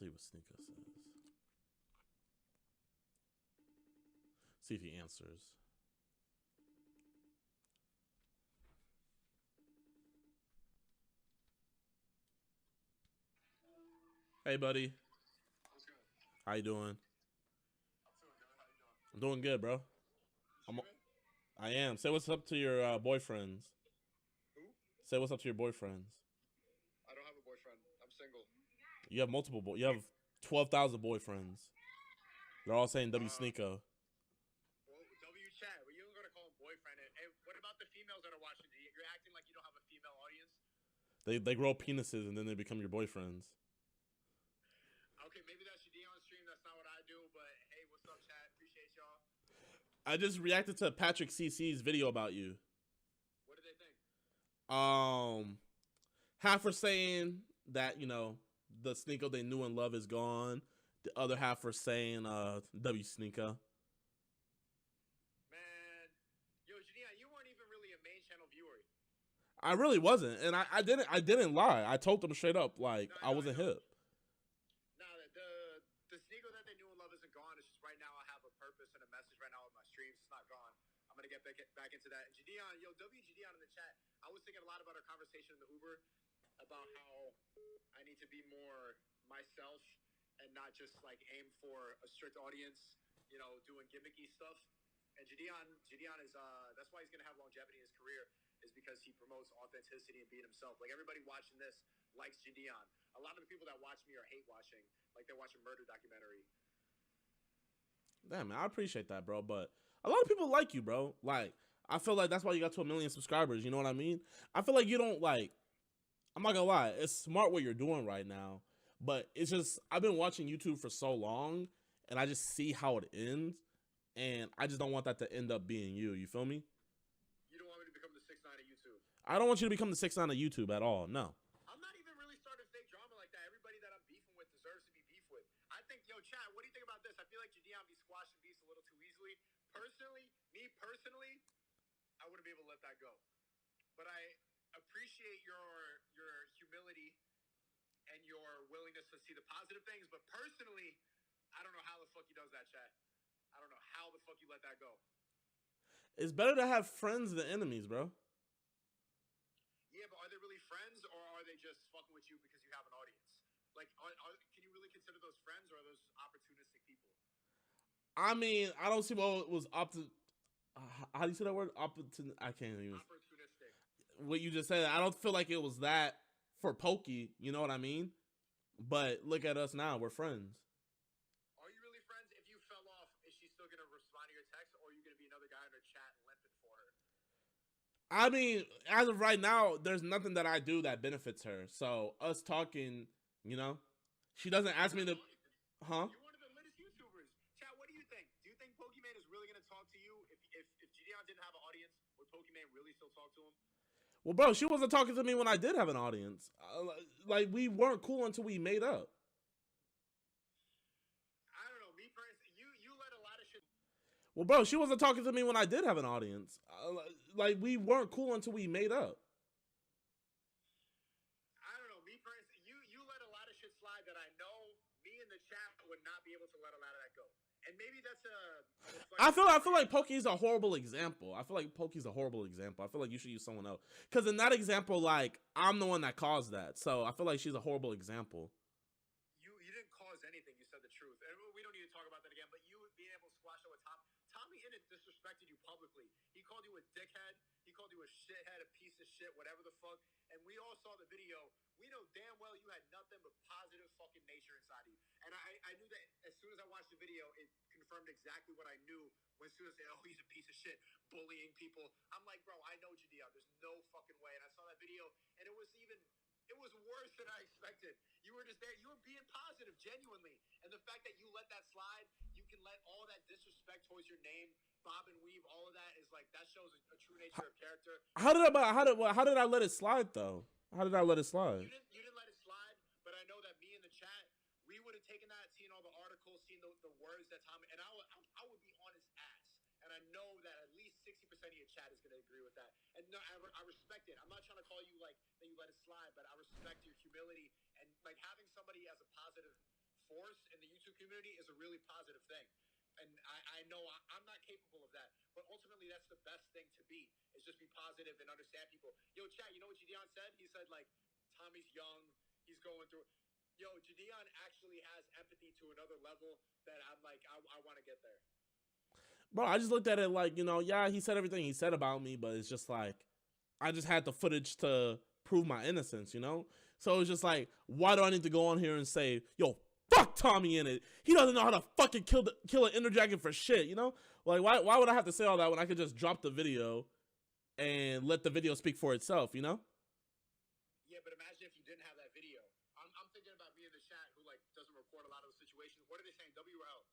see what Sneako says. See if he answers. Hey, buddy. What's good? How you doing? I'm feeling good. How you doing? I'm doing good, bro. I'm, I am. Say what's up to your boyfriends. Who? Say what's up to your boyfriends. I don't have a boyfriend. I'm single. You have multiple You have 12,000 boyfriends. They're all saying W Uh, Sneako. well, W chat. Well, you don't gotta call him boyfriend. And what about the females that are watching? You're acting like you don't have a female audience. They grow penises and then they become your boyfriends. Okay, maybe that's Jidion stream. That's not what I do. But hey, what's up, chat? Appreciate y'all. I just reacted to Patrick CC's video about you. What did they think? Half were saying that, you know, the Sneako they knew and love is gone. The other half were saying W Sneako. Man, yo, Jidion, you weren't even really a main channel viewer. I really wasn't, and I didn't lie. I told them straight up, like, No, I wasn't hip. No, the Sneako that they knew and love isn't gone. It's just right now I have a purpose and a message right now with my streams. It's not gone. I'm gonna get back into that. And Jidion, yo, Jidion in the chat. I was thinking a lot about our conversation in the Uber about how I need to be more myself and not just like aim for a strict audience, you know, doing gimmicky stuff. And Jidion is that's why he's gonna have longevity in his career, is because he promotes authenticity and being himself. Like everybody watching this likes Jidion. A lot of the people that watch me are hate watching, like they watch a murder documentary. Damn, man, I appreciate that, bro. But a lot of people like you, bro. Like, I feel like that's why you got to 1 million subscribers. You know what I mean? I feel like you don't like. I'm not gonna lie. It's smart what you're doing right now, but it's just I've been watching YouTube for so long, and I just see how it ends, and I just don't want that to end up being you. You feel me? You don't want me to become the 6ix9ine of YouTube. I don't want you to become the 6ix9ine of YouTube at all. No. I'm not even really starting fake drama like that. Everybody that I'm beefing with deserves to be beefed with. I think, yo, chat, what do you think about this? I feel like Jidion be squashing beefs a little too easily. Me personally, I wouldn't be able to let that go. But I appreciate your humility and your willingness to see the positive things. But personally, I don't know how the fuck he does that, chat. I don't know how the fuck you let that go. It's better to have friends than enemies, bro. Yeah, but are they really friends, or are they just fucking with you because you have an audience? Like, can you really consider those friends, or are those opportunistic people? I mean, I don't see what was how do you say that word? I can't even. Opportunistic. What you just said, I don't feel like it was that for Pokey. You know what I mean? But look at us now. We're friends. Are you really friends? If you fell off, is she still gonna respond to your text, or are you gonna be another guy in her chat limping for her? I mean, as of right now, there's nothing that I do that benefits her. So us talking, you know, she doesn't ask me to, huh? You're one of the latest YouTubers. Chat, what do you think? Do you think Pokemon is really gonna talk to you? If Jidion didn't have an audience, would Pokemon really still talk to him? Well, bro, she wasn't talking to me when I did have an audience. Like, we weren't cool until we made up. I don't know. Me personally, you let a lot of shit. Well, bro, she wasn't talking to me when I did have an audience. Like, we weren't cool until we made up. I don't know. Me personally, you let a lot of shit slide that I know me in the chat would not be able to let a lot of that go. And maybe that's a. I feel like Pokey's a horrible example. I feel like Pokey's a horrible example. I feel like you should use someone else. Because in that example, like, I'm the one that caused that. So I feel like she's a horrible example. You didn't cause anything. You said the truth. And we don't need to talk about that again. But you being able to squash that with Tommy Innit disrespected you publicly. He called you a dickhead. He called you a shithead, a piece of shit, whatever the fuck. And we all saw the video. We know damn well you had nothing but positive fucking nature inside of you. And I knew that as soon as I watched the video, it confirmed exactly what I knew. When as soon as I said, oh, he's a piece of shit, bullying people. I'm like, bro, I know Jidion. There's no fucking way. And I saw that video, and it was worse than I expected. You were just there. You were being positive, genuinely. And the fact that you let that slide, you can let all that disrespect towards your name, bob and weave, all of that is like, that shows a true nature of character. How did I let it slide though? How did I let it slide? You didn't let it slide, but I know that me in the chat, we would have taken that, seen all the articles, seen the words that Tommy, and I would be on his ass. And I know that at least 60% of your chat is going to agree with that. And no, I respect it. I'm not trying to call you like that you let it slide, but I respect your humility and like having somebody as a positive force in the YouTube community is a really positive thing. And I know I'm not capable of that. But ultimately, that's the best thing to be, is just be positive and understand people. Yo, chat, you know what Jidion said? He said, like, Tommy's young. He's going through. Yo, Jidion actually has empathy to another level that I'm like, I want to get there. Bro, I just looked at it like, yeah, he said everything he said about me, but it's just like, I just had the footage to prove my innocence, So it's just like, why do I need to go on here and say, yo, fuck Tommy in it? He doesn't know how to fucking kill an Ender Dragon for shit, Like, why would I have to say all that when I could just drop the video and let the video speak for itself, Yeah, but imagine if you didn't have that video. I'm thinking about me in the chat who, like, doesn't record a lot of those situations. What are they saying, W or L?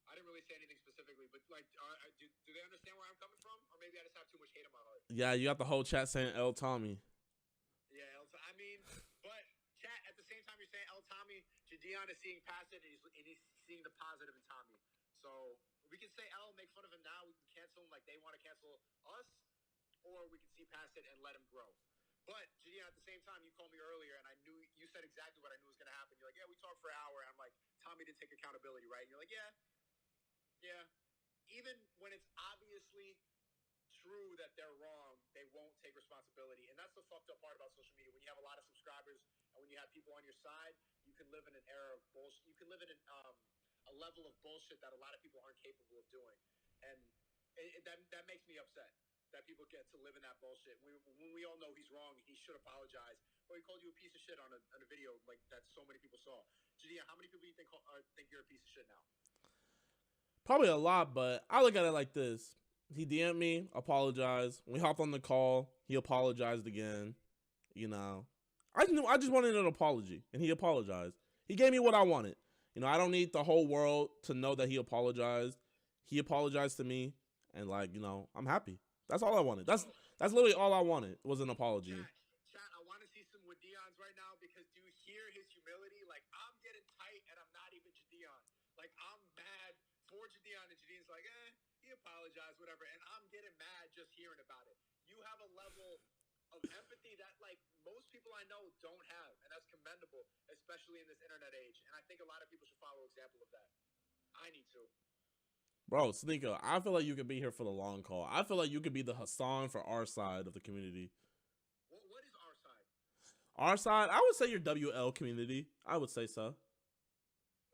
I didn't really say anything specifically, but, like, do they understand where I'm coming from? Or maybe I just have too much hate in my heart. Yeah, you got the whole chat saying L Tommy. Yeah, I mean, but chat, at the same time you're saying L Tommy, Jidion is seeing past it, and he's seeing the positive in Tommy. So we can say L, make fun of him now, we can cancel him like they want to cancel us, or we can see past it and let him grow. But, Jidion, at the same time, you called me earlier, and I knew you said exactly what I knew was going to happen. You're like, yeah, we talked for an hour, and I'm like, Tommy didn't take accountability, right? And you're like, yeah. Even when it's obviously true that they're wrong, they won't take responsibility. And that's the fucked up part about social media. When you have a lot of subscribers and when you have people on your side, you can live in an era of bullshit. You can live in a level of bullshit that a lot of people aren't capable of doing. And that makes me upset that people get to live in that bullshit. When we all know he's wrong, he should apologize. Or he called you a piece of shit on a video like that so many people saw. Jidion, how many people do you think you're a piece of shit now? Probably a lot, but I look at it like this. He DM'd me, apologized. When we hopped on the call, he apologized again. I just wanted an apology, and he apologized. He gave me what I wanted. I don't need the whole world to know that he apologized. He apologized to me, and I'm happy. That's all I wanted. That's literally all I wanted was an apology. Chat, I want to see some Jidions right now, because do you hear his humility? Like, I'm getting tight, and I'm not even Jidion. Like, I'm mad for Jidion, and Jidion's like, he apologized, whatever, and I'm getting mad just hearing about it. You have a level of empathy that, like, most people I know don't have, and that's commendable, especially in this internet age, and I think a lot of people should follow example of that. I need to. Bro, Sneako, I feel like you could be here for the long call. I feel like you could be the Hassan for our side of the community. What is our side? Our side? I would say your WL community. I would say so.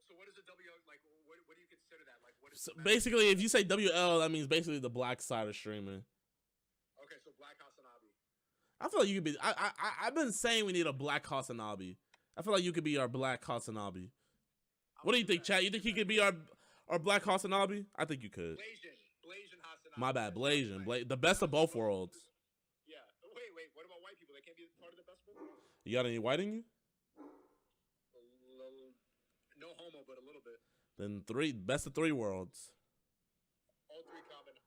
So what is a WL, like, what do you consider that? Like, what is basically, if you say WL, that means basically the black side of streaming. Okay, so Black Hasanabi. I feel like you could be. I've been saying we need a black Hasanabi. I feel like you could be our black Hasanabi. What do you think, chat? You think he could be our black Hasanabi? I think you could. Blasian Hasanabi. My bad, Blasian. The best of both worlds. Yeah. Wait. What about white people? They can't be part of the best of both worlds? You got any white in you? No homo, but a little bit. Then best of three worlds. All three combined.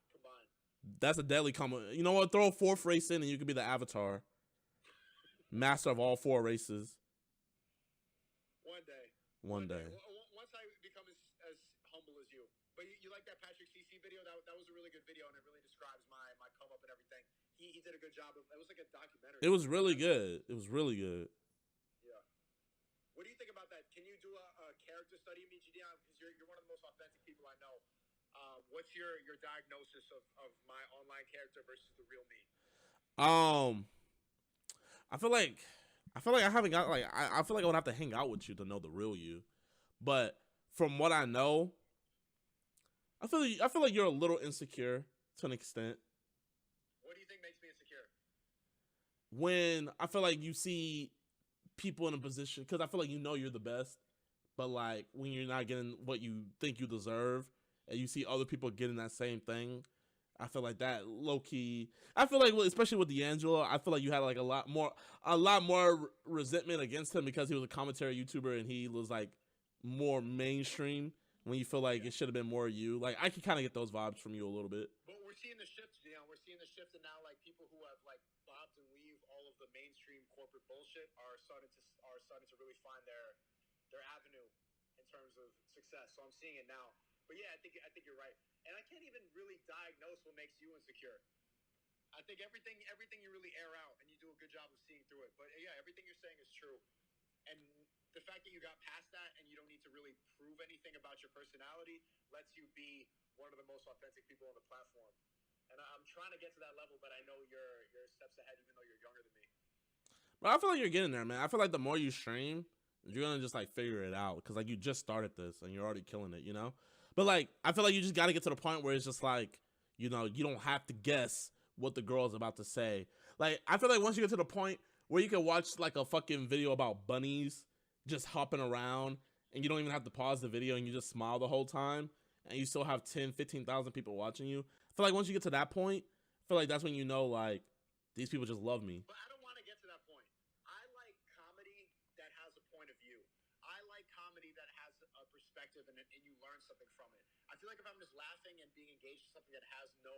That's a deadly combo. You know what? Throw a fourth race in and you could be the Avatar. Master of all four races. One day. Once I become as humble as you. But you like that Patrick CC video? That was a really good video, and it really describes my come up and everything. He did a good job. It was like a documentary. It was really good. Yeah. What do you think about that? Can you do a character study of me, Jidion? Because you're one of the most authentic people I know. What's your diagnosis of my online character versus the real me? I feel like I haven't got I feel like I would have to hang out with you to know the real you. But from what I know, I feel like you're a little insecure to an extent. What do you think makes me insecure? When I feel like you see people in a position, because I feel like you're the best, but like when you're not getting what you think you deserve, and you see other people getting that same thing, I feel like that low key. I feel like, especially with D'Angelo, I feel like you had like a lot more resentment against him because he was a commentary YouTuber and he was like more mainstream. When you feel like it should have been more you, like I can kind of get those vibes from you a little bit. But we're seeing the shift, We're seeing the shift, and now like people who have like bobbed and weaved all of the mainstream corporate bullshit are starting to really find their avenue in terms of success. So I'm seeing it now. But yeah, I think you're right, and I can't even really diagnose what makes you insecure. I think everything you really air out, and you do a good job of seeing through it. But yeah, everything you're saying is true. And the fact that you got past that and you don't need to really prove anything about your personality lets you be one of the most authentic people on the platform. And I'm trying to get to that level, but I know you're steps ahead, even though you're younger than me. But I feel like you're getting there, man. I feel like the more you stream, you're gonna just like figure it out because like you just started this and you're already killing it, you know. But like I feel like you just got to get to the point where it's just like, you know, you don't have to guess what the girl's about to say. Like I feel like once you get to the point where you can watch like a fucking video about bunnies just hopping around and you don't even have to pause the video and you just smile the whole time and you still have 10, 15,000 people watching you. I feel like once you get to that point, I feel like that's when you know like these people just love me. But I don't want to get to that point. I like comedy that has a point of view. I like comedy that has a perspective and you learn something from it. I feel like if I'm just laughing and being engaged in something that has no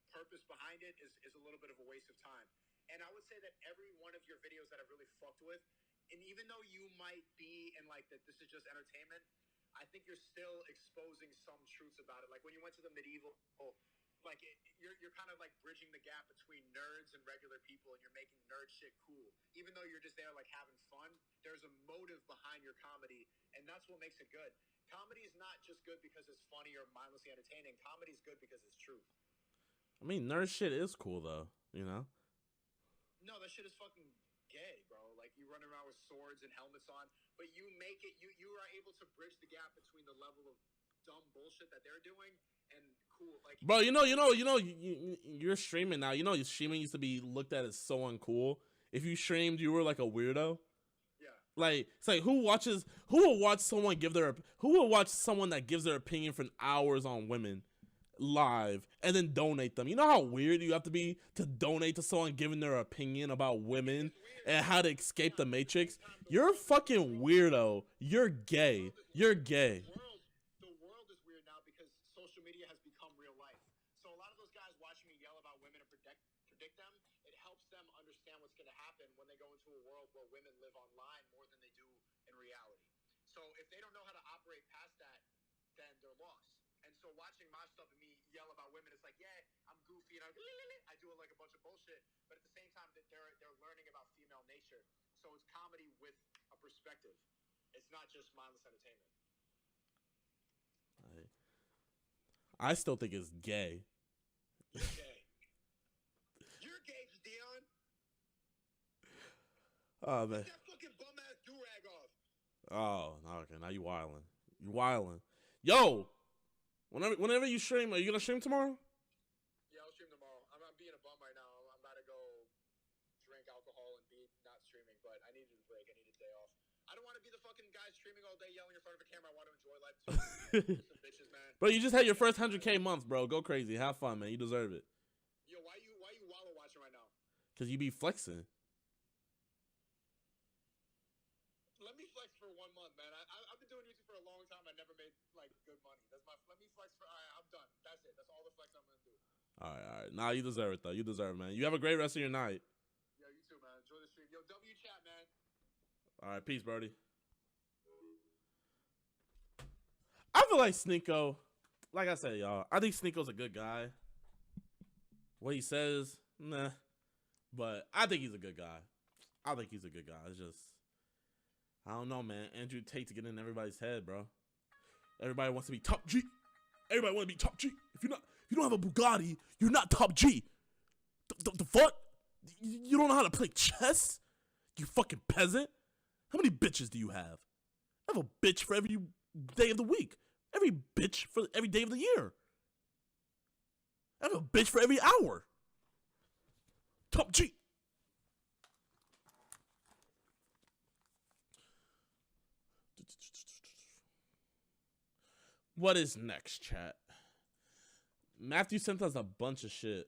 purpose behind it is a little bit of a waste of time. And I would say that every one of your videos that I've really fucked with, and even though you might be in like that this is just entertainment, I think you're still exposing some truths about it. Like when you went to the medieval, like you're kind of like bridging the gap between nerds and regular people, and you're making nerd shit cool. Even though you're just there like having fun, there's a motive behind your comedy, and that's what makes it good. Comedy is not just good because it's funny or mindlessly entertaining. Comedy is good because it's truth. I mean, nerd shit is cool though, you know? No, that shit is fucking gay, bro. Like you run around with swords and helmets on, but you make it. You are able to bridge the gap between the level of dumb bullshit that they're doing and cool. Like, bro, you're streaming now. You know, streaming used to be looked at as so uncool. If you streamed, you were like a weirdo. Yeah. Like it's like who will watch someone that gives their opinion for hours on women live and then donate them. You know how weird you have to be to donate to someone giving their opinion about women and how to escape the matrix? You're a fucking weirdo. You're gay. You're gay. The world is weird now because social media has become real life. So a lot of those guys watching me yell about women and predict them, it helps them understand what's going to happen when they go into a world where women live online more than they do in reality. So if they don't know how to operate past that, then they're lost. And so watching my stuff and me yell about women, it's like, yeah, I'm goofy and I do it like a bunch of bullshit. But at the same time, that they're learning about female nature. So it's comedy with a perspective. It's not just mindless entertainment. I still think it's gay. You're gay. You're gay, Jidion. Oh man. Get that fucking bum ass do-rag off. Oh, okay. Now you wildin'. You wildin'. Yo. Whenever you stream, are you gonna stream tomorrow? Yeah, I'll stream tomorrow. I'm being a bum right now. I'm about to go drink alcohol and be not streaming, but I needed a break. I needed a day off. I don't want to be the fucking guy streaming all day yelling in front of a camera. I want to enjoy life too. Some bitches, man. Bro, you just had your first 100K month, bro. Go crazy. Have fun, man. You deserve it. Yo, why you wallow watching right now? Cause you be flexing. Let me flex for 1 month, man. I've been doing YouTube for a long time. I never made like good money. Let me flex for. All right, I'm done. That's it. That's all the flex I'm gonna do. All right. Nah, you deserve it though. You deserve it, man. You have a great rest of your night. Yo, you too, man. Enjoy the stream. Yo, W chat, man. All right, peace, Brody. I feel like Sneako, like I said, y'all, I think Sneako's a good guy. What he says, nah. But I think he's a good guy. It's just, I don't know, man. Andrew Tate to get in everybody's head, bro. Everybody wants to be top G. Everybody want to be top G. If you don't have a Bugatti, you're not top G. The fuck? You don't know how to play chess? You fucking peasant. How many bitches do you have? I have a bitch for every day of the week. Every bitch for every day of the year. I have a bitch for every hour. Top G. What is next, chat? Matthew sent us a bunch of shit.